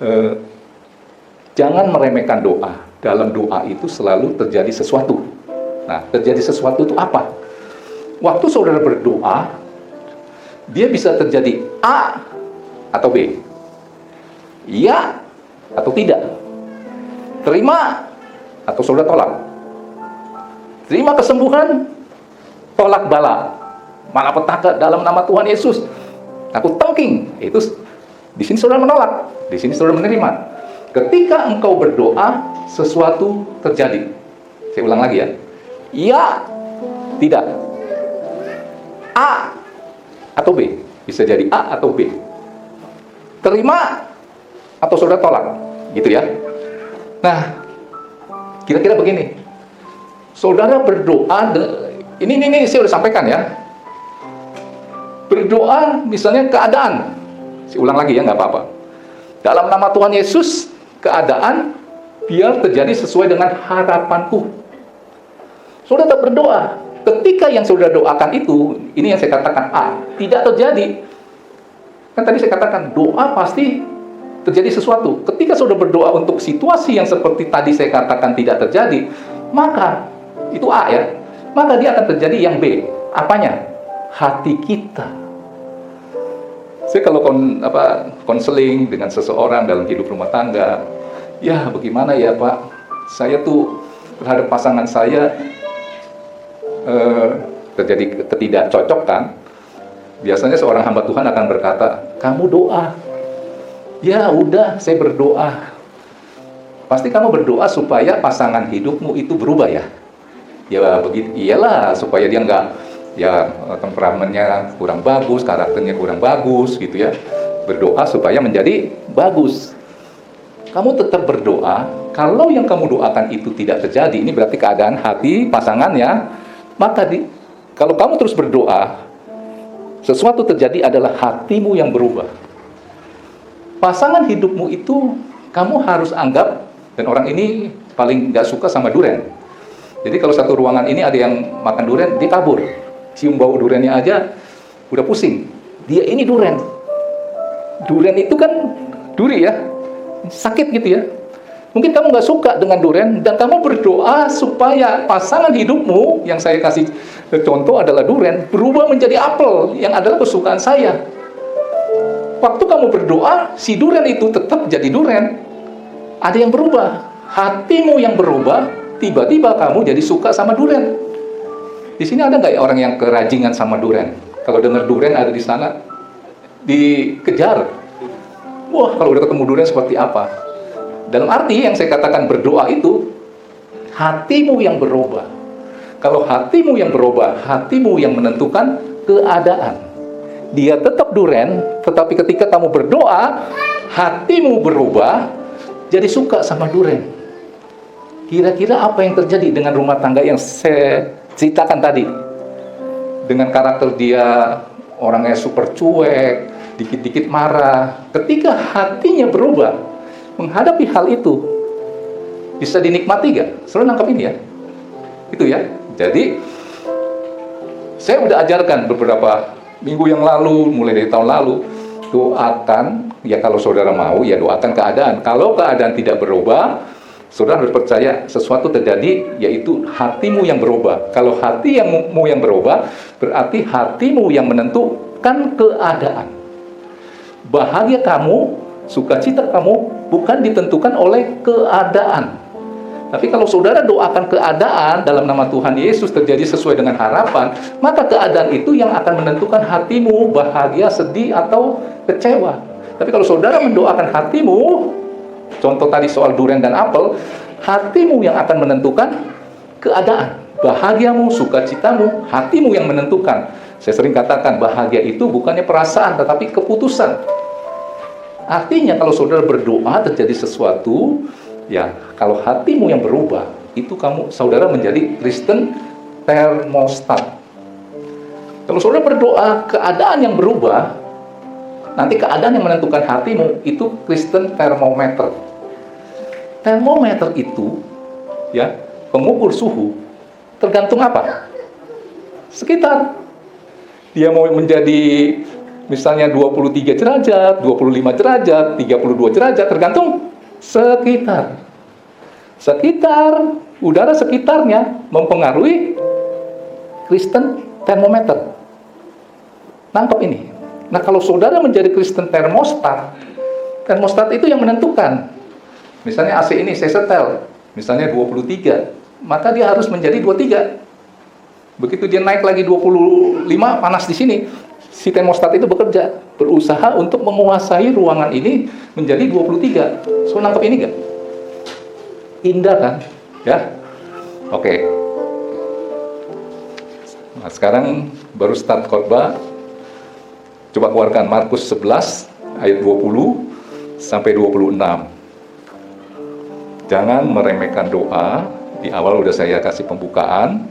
eh, jangan meremehkan doa. Dalam doa itu selalu terjadi sesuatu. Nah, terjadi sesuatu itu apa? Waktu saudara berdoa, dia bisa terjadi A atau B, iya atau tidak, terima atau saudara tolak, terima kesembuhan, tolak bala, malapetaka dalam nama Tuhan Yesus, aku tengking. Itu di sini saudara menolak, di sini saudara menerima. Ketika engkau berdoa, sesuatu terjadi. Saya ulang lagi ya. Iya, tidak. A atau B. Bisa jadi A atau B. Terima atau saudara tolak. Gitu ya. Nah, kira-kira begini. Saudara berdoa, ini saya sudah sampaikan ya. Berdoa misalnya keadaan. Saya ulang lagi ya, nggak apa-apa. Dalam nama Tuhan Yesus, keadaan biar terjadi sesuai dengan harapanku. Saudara berdoa, ketika yang saudara doakan itu, ini yang saya katakan A, tidak terjadi. Kan tadi saya katakan, doa pasti terjadi sesuatu. Ketika saudara berdoa untuk situasi yang seperti tadi saya katakan tidak terjadi, maka, itu A ya, maka dia akan terjadi yang B. Apanya? Hati kita. Saya kalau konseling dengan seseorang dalam hidup rumah tangga, ya bagaimana ya Pak, saya tuh terhadap pasangan saya terjadi ketidakcocokan. Biasanya seorang hamba Tuhan akan berkata, kamu doa. Ya udah, saya berdoa. Pasti kamu berdoa supaya pasangan hidupmu itu berubah ya. Ya begitu, iyalah, supaya dia nggak, ya temperamennya kurang bagus, karakternya kurang bagus gitu ya. Berdoa supaya menjadi bagus. Kamu tetap berdoa. Kalau yang kamu doakan itu tidak terjadi, ini berarti keadaan hati pasangannya. Maka kalau kamu terus berdoa, sesuatu terjadi adalah hatimu yang berubah. Pasangan hidupmu itu kamu harus anggap, dan orang ini paling gak suka sama durian. Jadi kalau satu ruangan ini ada yang makan durian, dia kabur. Cium bau duriannya aja udah pusing. Dia ini durian. Durian itu kan duri ya, sakit gitu ya. Mungkin kamu nggak suka dengan durian dan kamu berdoa supaya pasangan hidupmu, yang saya kasih contoh adalah durian, berubah menjadi apel yang adalah kesukaan saya. Waktu kamu berdoa, si durian itu tetap jadi durian. Ada yang berubah, hatimu yang berubah, tiba-tiba kamu jadi suka sama durian. Di sini ada nggak ya orang yang kerajingan sama durian? Kalau dengar durian ada di sana, dikejar. Wah, kalau udah ketemu durian seperti apa? Dalam arti yang saya katakan berdoa itu, hatimu yang berubah. Kalau hatimu yang berubah, hatimu yang menentukan keadaan. Dia tetap durian, tetapi ketika kamu berdoa, hatimu berubah, jadi suka sama durian. Kira-kira apa yang terjadi dengan rumah tangga yang saya ceritakan tadi? Dengan karakter dia orangnya super cuek, dikit-dikit marah. Ketika hatinya berubah, menghadapi hal itu, bisa dinikmati gak? Selalu nangkap ini ya. Itu ya. Jadi, saya udah ajarkan beberapa minggu yang lalu, mulai dari tahun lalu, doakan, ya kalau saudara mau, ya doakan keadaan. Kalau keadaan tidak berubah, saudara harus percaya sesuatu terjadi, yaitu hatimu yang berubah. Kalau hatimu yang berubah, berarti hatimu yang menentukan keadaan. Bahagia kamu, sukacita kamu, bukan ditentukan oleh keadaan. Tapi kalau saudara doakan keadaan dalam nama Tuhan Yesus terjadi sesuai dengan harapan, maka keadaan itu yang akan menentukan hatimu bahagia, sedih, atau kecewa. Tapi kalau saudara mendoakan hatimu, contoh tadi soal durian dan apel, hatimu yang akan menentukan keadaan. Bahagiamu, sukacitamu, hatimu yang menentukan. Saya sering katakan bahagia itu bukannya perasaan, tetapi keputusan. Artinya kalau saudara berdoa terjadi sesuatu, ya kalau hatimu yang berubah, itu saudara menjadi Kristen termostat. Kalau saudara berdoa keadaan yang berubah, nanti keadaan yang menentukan hatimu itu Kristen termometer. Termometer itu, ya, pengukur suhu, tergantung apa? Sekitar. Dia mau menjadi Misalnya 23 derajat, 25 derajat, 32 derajat, tergantung sekitar. Sekitar, udara sekitarnya mempengaruhi Kristen termometer. Nangkep ini. Nah, kalau saudara menjadi Kristen termostat, termostat itu yang menentukan. Misalnya AC ini saya setel, misalnya 23, maka dia harus menjadi 23. Begitu dia naik lagi 25, panas di sini, si termostat itu bekerja, berusaha untuk menguasai ruangan ini menjadi 23. So, nangkep ini nggak? Indah kan? Ya? Oke. Nah, sekarang baru start khotbah. Coba keluarkan Markus 11 ayat 20 sampai 26. Jangan meremehkan doa. Di awal udah saya kasih pembukaan.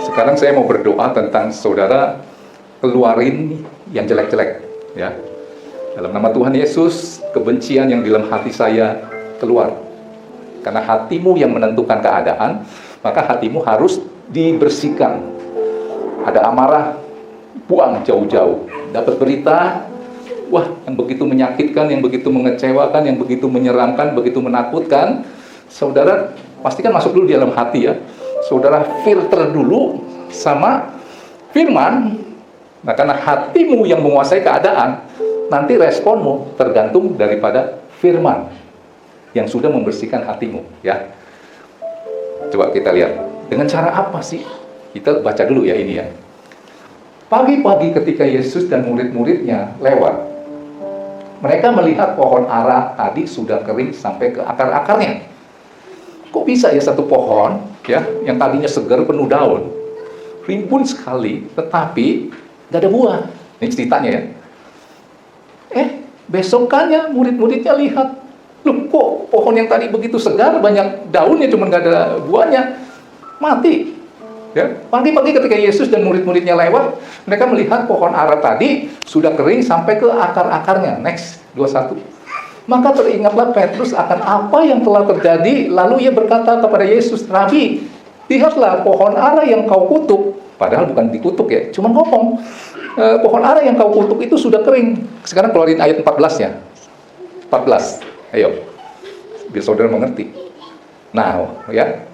Sekarang saya mau berdoa tentang saudara keluarin yang jelek-jelek, ya. Dalam nama Tuhan Yesus, kebencian yang di dalam hati saya keluar. Karena hatimu yang menentukan keadaan, maka hatimu harus dibersihkan. Ada amarah, buang jauh-jauh. Dapat berita, wah, yang begitu menyakitkan, yang begitu mengecewakan, yang begitu menyeramkan, begitu menakutkan, saudara pastikan masuk dulu di dalam hati, ya. Saudara filter dulu sama firman. Nah, karena hatimu yang menguasai keadaan, nanti responmu tergantung daripada firman yang sudah membersihkan hatimu, ya. Coba kita lihat, dengan cara apa sih? Kita baca dulu ya ini, ya. Pagi-pagi ketika Yesus dan murid-muridnya lewat, mereka melihat pohon ara tadi sudah kering sampai ke akar-akarnya. Kok bisa ya satu pohon, ya, yang tadinya segar penuh daun, rimbun sekali, tetapi gak ada buah? Ini ceritanya, ya. Besokannya murid-muridnya lihat, loh, kok pohon yang tadi begitu segar, banyak daunnya, cuma gak ada buahnya, mati. Ya, pagi-pagi ketika Yesus dan murid-muridnya lewat, mereka melihat pohon ara tadi sudah kering sampai ke akar-akarnya. Next, 21. Maka teringatlah Petrus akan apa yang telah terjadi, lalu ia berkata kepada Yesus, Rabi, lihatlah pohon ara yang kau kutuk, padahal bukan dikutuk, ya, cuma ngomong, pohon ara yang kau kutuk itu sudah kering. Sekarang keluarin ayat 14-nya. 14, ayo, biar saudara mengerti. Nah, ya,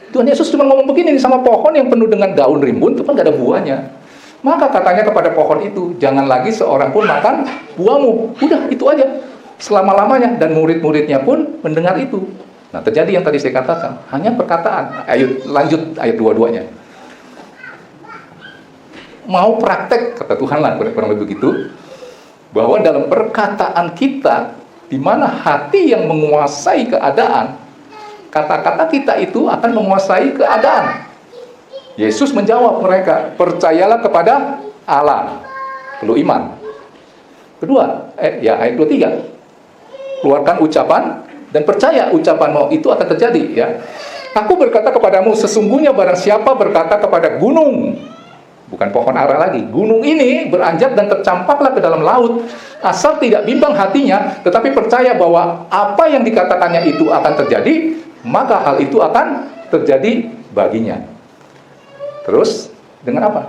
Tuhan Yesus cuma ngomong begini sama pohon yang penuh dengan daun rimbun, itu kan gak ada buahnya. Maka katanya kepada pohon itu, jangan lagi seorang pun makan buahmu. Udah, itu aja, selama-lamanya. Dan murid-muridnya pun mendengar itu. Nah, terjadi yang tadi saya katakan, hanya perkataan. Ayo, lanjut ayat 22-nya. Mau praktek, kata Tuhan lah, kurang lebih begitu, bahwa dalam perkataan kita, di mana hati yang menguasai keadaan, kata-kata kita itu akan menguasai keadaan. Yesus menjawab mereka, percayalah kepada Allah, perlu iman. Kedua, ayat 23, keluarkan ucapan dan percaya ucapanmu itu akan terjadi, ya. Aku berkata kepadamu, sesungguhnya barang siapa berkata kepada gunung, bukan pohon ara lagi, gunung ini beranjak dan tercampaklah ke dalam laut, asal tidak bimbang hatinya, tetapi percaya bahwa apa yang dikatakannya itu akan terjadi, maka hal itu akan terjadi baginya. Terus, dengan apa?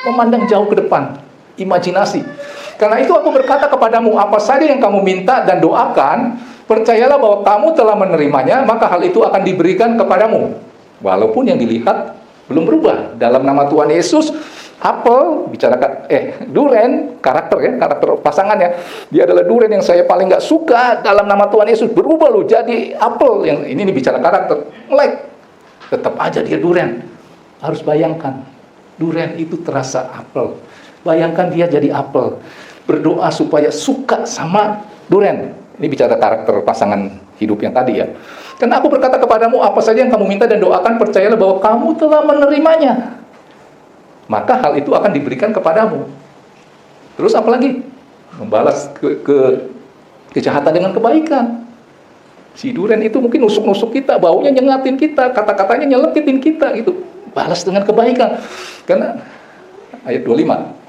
Memandang jauh ke depan, imajinasi. Karena itu aku berkata kepadamu, apa saja yang kamu minta dan doakan, percayalah bahwa kamu telah menerimanya, maka hal itu akan diberikan kepadamu. Walaupun yang dilihat belum berubah. Dalam nama Tuhan Yesus, apel, bicarakan, duren, karakter pasangannya, dia adalah duren yang saya paling gak suka, dalam nama Tuhan Yesus, berubah loh jadi apel. Yang ini bicara karakter, melek, tetap aja dia duren. Harus bayangkan, duren itu terasa apel, bayangkan dia jadi apel, berdoa supaya suka sama duren. Ini bicara karakter pasangan hidup yang tadi, ya. Karena aku berkata kepadamu, apa saja yang kamu minta dan doakan, percayalah bahwa kamu telah menerimanya, maka hal itu akan diberikan kepadamu. Terus apa lagi? Membalas kejahatan dengan kebaikan. Si duren itu mungkin nusuk-nusuk kita, baunya nyengatin kita, kata-katanya nyelekitin kita gitu. Balas dengan kebaikan. Karena ayat 25.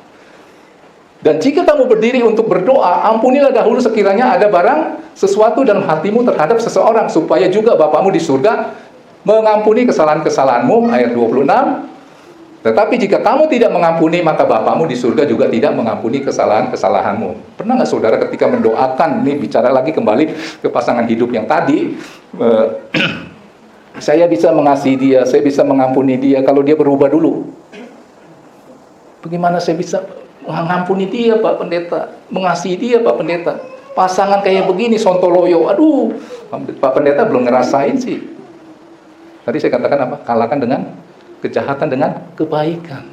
Dan jika kamu berdiri untuk berdoa, ampunilah dahulu sekiranya ada barang sesuatu dalam hatimu terhadap seseorang, supaya juga Bapamu di surga mengampuni kesalahan-kesalahanmu. Ayat 26. Tetapi jika kamu tidak mengampuni, maka Bapamu di surga juga tidak mengampuni kesalahan-kesalahanmu. Pernah nggak saudara ketika mendoakan, ini bicara lagi kembali ke pasangan hidup yang tadi, saya bisa mengasihi dia, saya bisa mengampuni dia kalau dia berubah dulu. Bagaimana saya bisa mengampuni dia Pak Pendeta, mengasihi dia Pak Pendeta? Pasangan kayak begini, sontoloyo, aduh, Pak Pendeta belum ngerasain sih. Tadi saya katakan apa? Kalahkan dengan kejahatan dengan kebaikan.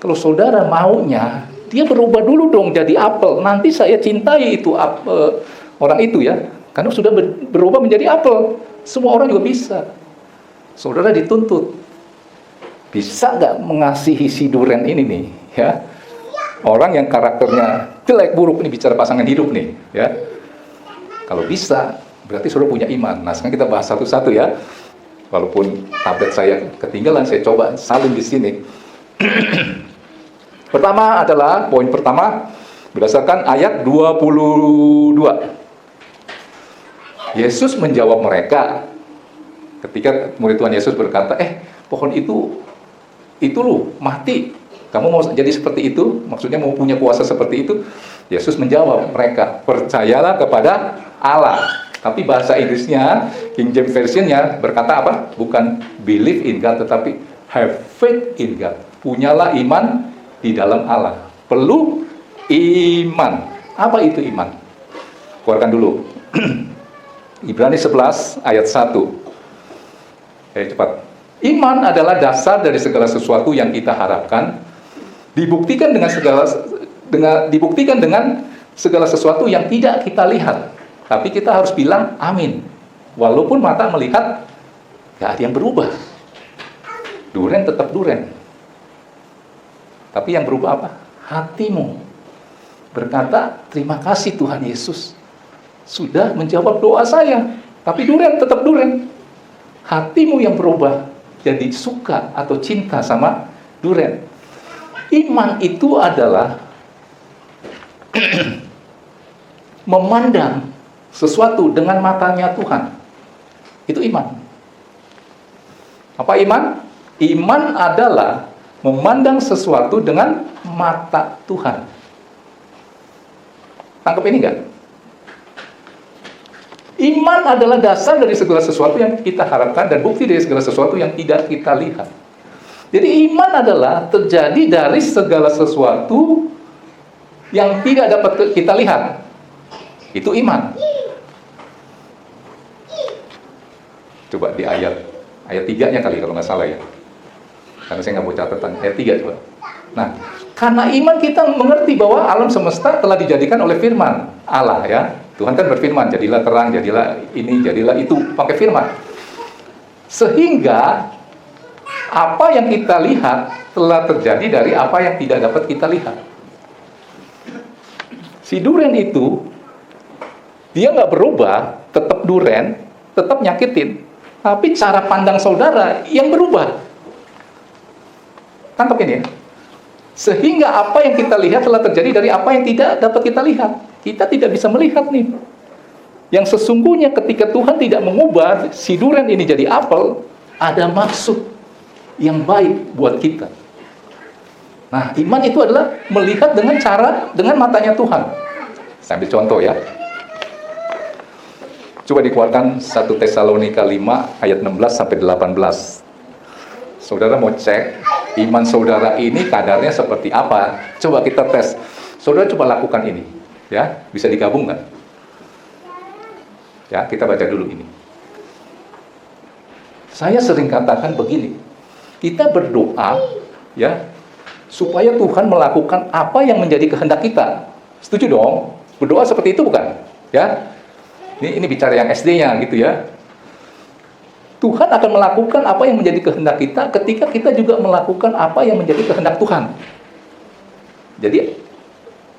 Kalau saudara maunya, dia berubah dulu dong jadi apel. Nanti saya cintai itu orang itu ya. Karena sudah berubah menjadi apel. Semua orang juga bisa. Saudara dituntut. Bisa nggak mengasihi si duren ini nih? Ya. Orang yang karakternya jelek, buruk, ini bicara pasangan hidup nih. Ya. Kalau bisa, berarti saudara punya iman. Nah sekarang kita bahas satu-satu ya. Walaupun tablet saya ketinggalan, saya coba salin di sini. Pertama adalah, poin pertama, berdasarkan ayat 22. Yesus menjawab mereka, ketika murid Tuhan Yesus berkata, pohon itu loh, mati. Kamu mau jadi seperti itu? Maksudnya mau punya kuasa seperti itu? Yesus menjawab mereka, percayalah kepada Allah. Tapi bahasa Inggrisnya, King James Version-nya berkata apa? Bukan believe in God, tetapi have faith in God. Punyalah iman di dalam Allah. Perlu iman. Apa itu iman? Keluarkan dulu. Ibrani 11 ayat 1. Cepat. Iman adalah dasar dari segala sesuatu yang kita harapkan, dibuktikan dengan segala sesuatu yang tidak kita lihat. Tapi kita harus bilang amin. Walaupun mata melihat gak ada yang berubah. Duren tetap duren. Tapi yang berubah apa? Hatimu berkata, terima kasih Tuhan Yesus sudah menjawab doa saya. Tapi duren tetap duren. Hatimu yang berubah jadi suka atau cinta sama duren. Iman itu adalah memandang sesuatu dengan matanya Tuhan. Itu iman. Apa iman? Iman adalah memandang sesuatu dengan mata Tuhan. Tangkap ini enggak? Iman adalah dasar dari segala sesuatu yang kita harapkan dan bukti dari segala sesuatu yang tidak kita lihat. Jadi iman adalah terjadi dari segala sesuatu yang tidak dapat kita lihat. Itu iman. Coba di ayat 3-nya kali kalau nggak salah ya. Karena saya nggak mau catatan. Ayat 3 coba. Nah, karena iman kita mengerti bahwa alam semesta telah dijadikan oleh firman Allah ya. Tuhan kan berfirman, jadilah terang, jadilah ini, jadilah itu, pakai firman. Sehingga apa yang kita lihat telah terjadi dari apa yang tidak dapat kita lihat. Si duren itu dia nggak berubah, tetap duren, tetap nyakitin. Tapi cara pandang saudara yang berubah. Tangkap ini ya. Sehingga apa yang kita lihat telah terjadi dari apa yang tidak dapat kita lihat. Kita tidak bisa melihat nih. Yang sesungguhnya ketika Tuhan tidak mengubah si duren ini jadi apel, ada maksud yang baik buat kita. Nah, iman itu adalah melihat dengan matanya Tuhan. Saya ambil contoh ya. Coba dikeluarkan 1 Tesalonika 5 ayat 16 sampai 18. Saudara mau cek iman saudara ini kadarnya seperti apa? Coba kita tes. Saudara coba lakukan ini, ya. Bisa digabung nggak? Ya, kita baca dulu ini. Saya sering katakan begini. Kita berdoa, ya, supaya Tuhan melakukan apa yang menjadi kehendak kita. Setuju dong? Berdoa seperti itu bukan? Ya. Ini bicara yang SD-nya gitu ya. Tuhan akan melakukan apa yang menjadi kehendak kita ketika kita juga melakukan apa yang menjadi kehendak Tuhan. Jadi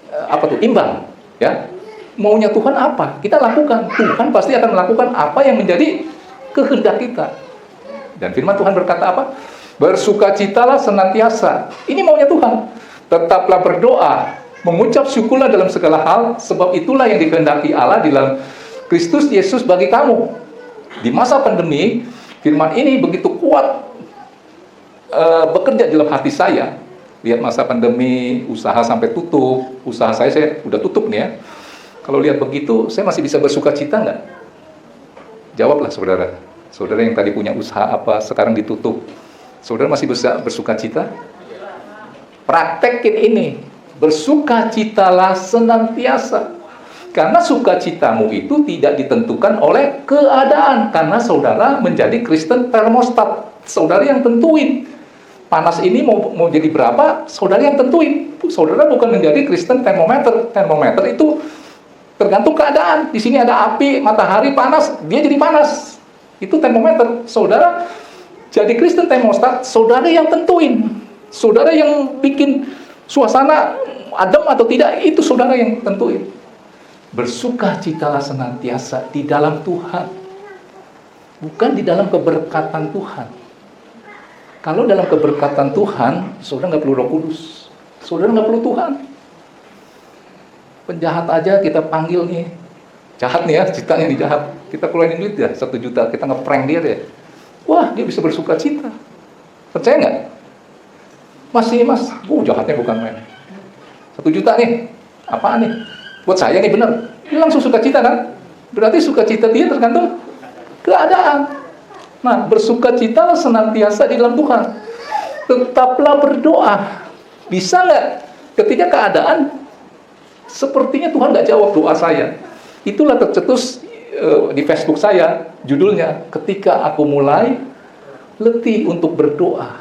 apa tuh? Imbang, ya. Maunya Tuhan apa? Kita lakukan. Tuhan pasti akan melakukan apa yang menjadi kehendak kita. Dan firman Tuhan berkata apa? Bersukacitalah senantiasa. Ini maunya Tuhan. Tetaplah berdoa, mengucap syukurlah dalam segala hal, sebab itulah yang dikehendaki Allah di dalam Kristus Yesus bagi kamu. Di masa pandemi, firman ini begitu kuat. bekerja dalam hati saya. Lihat masa pandemi, usaha sampai tutup, usaha saya udah tutup nih ya. Kalau lihat begitu, saya masih bisa bersuka cita nggak? Jawablah saudara. Saudara yang tadi punya usaha apa, sekarang ditutup. Saudara masih bisa bersuka cita? Praktekin ini. Bersukacitalah senantiasa. Karena sukacitamu itu tidak ditentukan oleh keadaan. Karena saudara menjadi Kristen termostat. Saudara yang tentuin. Panas ini mau jadi berapa, saudara yang tentuin. Saudara bukan menjadi Kristen termometer. Termometer itu tergantung keadaan. Di sini ada api, matahari panas, dia jadi panas. Itu termometer. Saudara jadi Kristen termostat, saudara yang tentuin. Saudara yang bikin suasana adem atau tidak, itu saudara yang tentuin. Bersukacitalah senantiasa di dalam Tuhan. Bukan di dalam keberkatan Tuhan. Kalau dalam keberkatan Tuhan, saudara nggak perlu Roh Kudus. Saudara nggak perlu Tuhan. Penjahat aja kita panggil nih. Jahat nih ya, citanya nih jahat. Kita keluarin duit ya, 1 juta. Kita ngeprank dia deh. Wah, dia bisa bersuka cita. Percaya nggak? Masih mas, jahatnya bukan main. 1 juta nih, apaan nih? Buat saya nih bener. Dia langsung suka cita kan? Berarti suka cita dia tergantung keadaan. Nah, bersukacitalah senantiasa di dalam Tuhan. Tetaplah berdoa. Bisa nggak? Ketika keadaan sepertinya Tuhan nggak jawab doa saya. Itulah tercetus di Facebook saya, judulnya, ketika aku mulai letih untuk berdoa.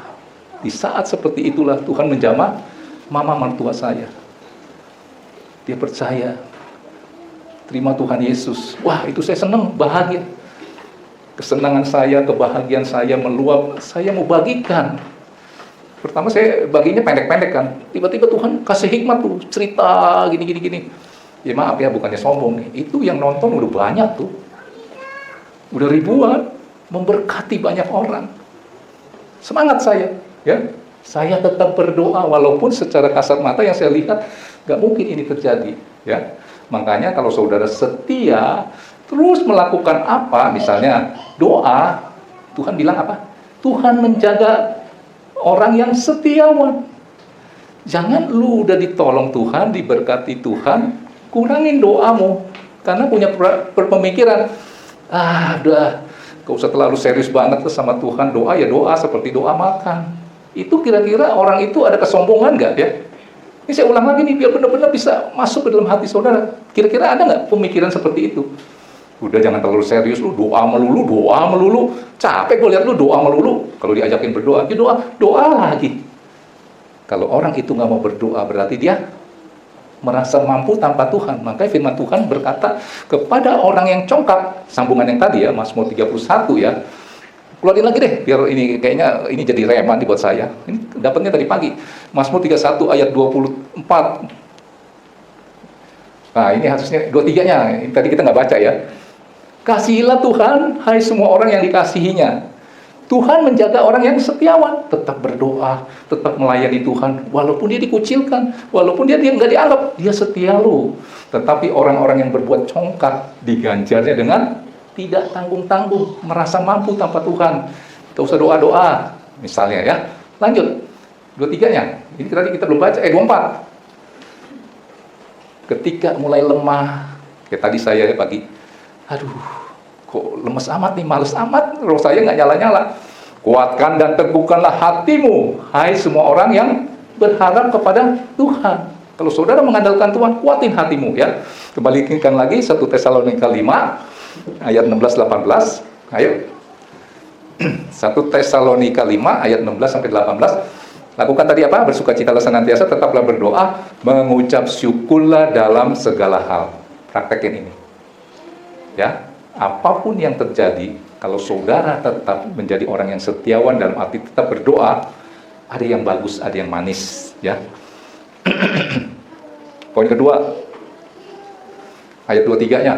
Di saat seperti itulah Tuhan menjamah mama mertua saya. Dia percaya. Terima Tuhan Yesus. Wah, itu saya senang, bahagia. Kesenangan saya, kebahagiaan saya meluap, saya mau bagikan. Pertama saya baginya pendek-pendek kan. Tiba-tiba Tuhan kasih hikmat tuh, cerita gini. Ya maaf ya, bukannya sombong nih. Itu yang nonton udah banyak tuh. Udah ribuan, memberkati banyak orang. Semangat saya, ya. Saya tetap berdoa walaupun secara kasat mata yang saya lihat nggak mungkin ini terjadi, ya. Makanya kalau saudara setia terus melakukan apa, misalnya doa, Tuhan bilang apa? Tuhan menjaga orang yang setiawan. Jangan lu udah ditolong Tuhan, diberkati Tuhan, kurangin doamu. Karena punya pemikiran, udah, gak usah terlalu serius banget sama Tuhan. Doa ya doa seperti doa makan. Itu kira-kira orang itu ada kesombongan nggak ya? Ini saya ulang lagi nih, biar benar-benar bisa masuk ke dalam hati saudara. Kira-kira ada nggak pemikiran seperti itu? Udah jangan terlalu serius, lu doa melulu. Capek gue lihat lu doa melulu. Kalau diajakin berdoa, ya doa lagi. Kalau orang itu nggak mau berdoa, berarti dia merasa mampu tanpa Tuhan. Makanya firman Tuhan berkata kepada orang yang congkak, sambungan yang tadi ya, Mazmur 31 ya. Keluarin lagi deh, biar ini kayaknya ini jadi rema buat saya. Ini dapatnya tadi pagi. Mazmur 31 ayat 24. Nah, ini harusnya 23-nya. Tadi kita nggak baca ya. Kasihilah Tuhan, hai semua orang yang dikasihinya. Tuhan menjaga orang yang setiawan, tetap berdoa, tetap melayani Tuhan, walaupun dia dikucilkan, walaupun dia nggak dianggap, dia setia loh. Tetapi orang-orang yang berbuat congkak, diganjarnya dengan tidak tanggung-tanggung, merasa mampu tanpa Tuhan. Tidak usah doa-doa, misalnya ya. Lanjut, 23-nya. Ini tadi kita belum baca, 24. Ketika mulai lemah, kayak tadi saya pagi, aduh, kok lemes amat nih, males amat, roh saya nggak nyala-nyala. Kuatkan dan teguhkanlah hatimu, hai semua orang yang berharap kepada Tuhan. Kalau saudara mengandalkan Tuhan, kuatin hatimu ya. Kembalikan lagi 1 Tesalonika 5 ayat 16-18. Ayo. 1 Tesalonika 5 ayat 16 sampai 18. Lakukan tadi apa? Bersukacitalah senantiasa, tetaplah berdoa, mengucap syukurlah dalam segala hal. Praktekin ini. Ya, apapun yang terjadi, kalau saudara tetap menjadi orang yang setiawan dalam arti tetap berdoa, ada yang bagus, ada yang manis, ya. Poin kedua, ayat 23-nya.